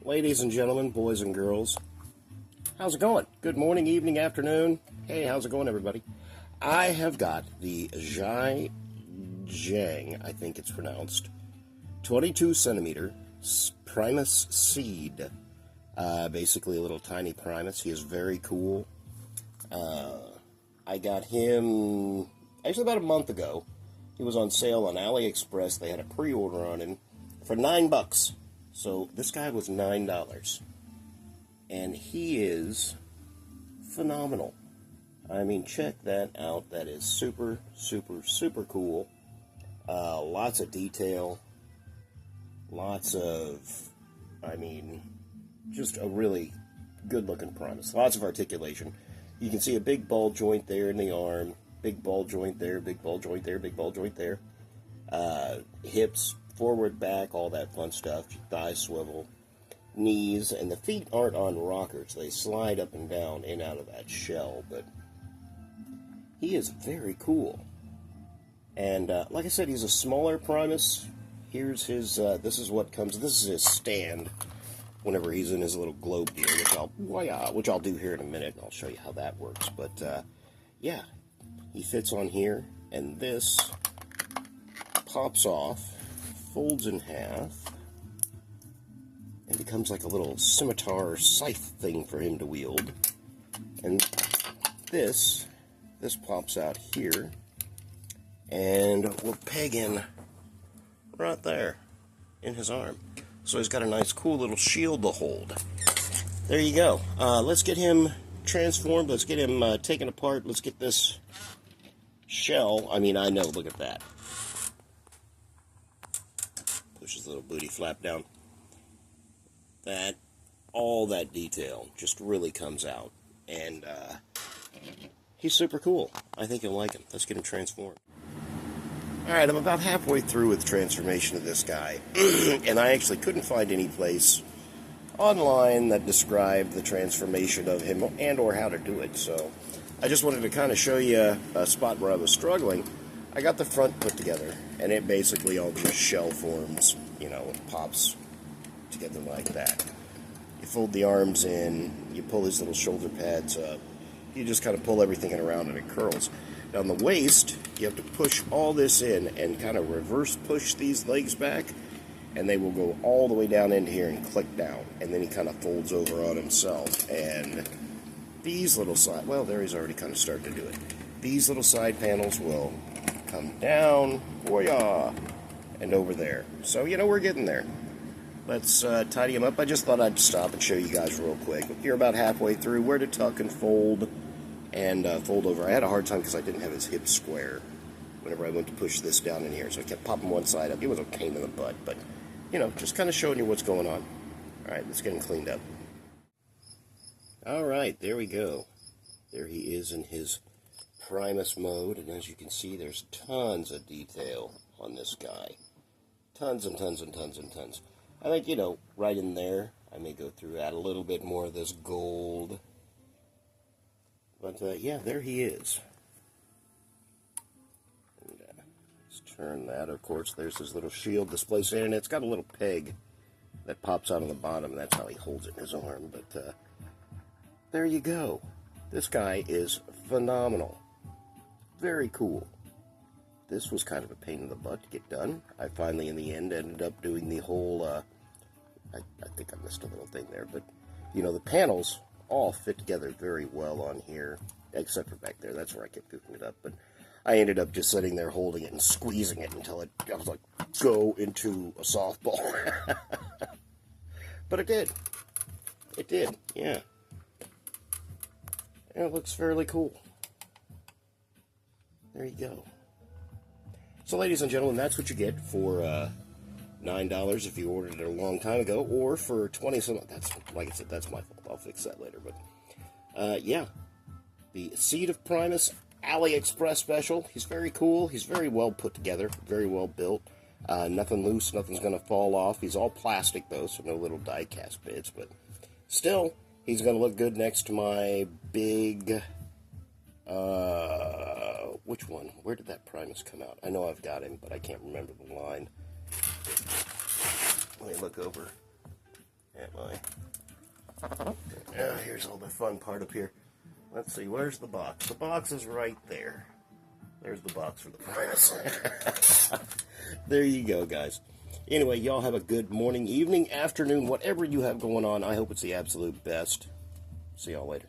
Ladies and gentlemen, boys and girls, how's it going? Good morning, evening, afternoon. Hey, how's it going, everybody? I have got the Giaxiang, I think it's pronounced, 22 centimeter Primus seed. Basically a little tiny Primus. He is very cool. I got him actually about a month ago. He was on sale on AliExpress. They had a pre-order on him for $9. So this guy was $9. And he is phenomenal. I mean, check that out. That is super, super, super cool. Lots of detail. Lots of, I mean, just a really good-looking Primus. Lots of articulation. You can see a big ball joint there in the arm. Big ball joint there, big ball joint there, big ball joint there. Hips, forward, back, all that fun stuff. Thighs swivel. Knees, and the feet aren't on rockers. They slide up and down in and out of that shell, but he is very cool. And like I said, he's a smaller Primus. Here's his, this is what comes, this is his stand whenever he's in his little globe deal, which I'll do here in a minute. I'll show you how that works. But yeah, he fits on here, and this pops off, folds in half, and becomes like a little scimitar scythe thing for him to wield. And this pops out here, and we'll peg in right there in his arm. So he's got a nice cool little shield to hold. There you go. Let's get him transformed. Let's get him taken apart. Let's get this shell. I mean, I know, look at that. Push his little booty flap down. All that detail just really comes out. And he's super cool. I think you'll like him. Let's get him transformed. Alright, I'm about halfway through with the transformation of this guy. And I actually couldn't find any place online that described the transformation of him and or how to do it. So I just wanted to kind of show you a spot where I was struggling. I got the front put together, and it basically all just shell forms, you know, it pops together like that. You fold the arms in, you pull his little shoulder pads up, you just kind of pull everything around and it curls. Down the waist, you have to push all this in and kind of reverse push these legs back, and they will go all the way down into here and click down, and then he kind of folds over on himself. And these little side, well, there he's already kind of started to do it. These little side panels will come down, booyah, and over there. So, you know, we're getting there. Let's tidy him up. I just thought I'd stop and show you guys real quick. You're about halfway through where to tuck and fold over. I had a hard time because I didn't have his hips square whenever I went to push this down in here, so I kept popping one side up. It was a pain in the butt, but, you know, just kind of showing you what's going on. All right, let's get him cleaned up. All right, there we go. There he is in his Primus mode, and as you can see, there's tons of detail on this guy. Tons and tons and tons and tons. I think, you know, right in there, I may go through, add a little bit more of this gold. But, yeah, there he is. And, let's turn that. Of course, there's his little shield display stand, and it's got a little peg that pops out on the bottom, and that's how he holds it in his arm. But, there you go. This guy is phenomenal. Very cool. This was kind of a pain in the butt to get done. I finally, in the end, ended up doing the whole, I think I missed a little thing there, but, you know, the panels all fit together very well on here, except for back there. That's where I kept goofing it up, but I ended up just sitting there holding it and squeezing it until I was like, go into a softball. But it did. It did, yeah. And it looks fairly cool. There you go. So, ladies and gentlemen, that's what you get for $9 if you ordered it a long time ago, or for 20 some. That's, like I said, that's my fault. I'll fix that later. But yeah, the Seed of Primus AliExpress special. He's very cool. He's very well put together, very well built. Nothing loose, nothing's going to fall off. He's all plastic though, so no little die cast bits. But still, he's going to look good next to my big. Which one? Where did that Primus come out? I know I've got him, but I can't remember the line. Let me look over Here's all the fun part up here. Let's see, where's the box? The box is right there. There's the box for the Primus. There you go, guys. Anyway, y'all have a good morning, evening, afternoon, whatever you have going on. I hope it's the absolute best. See y'all later.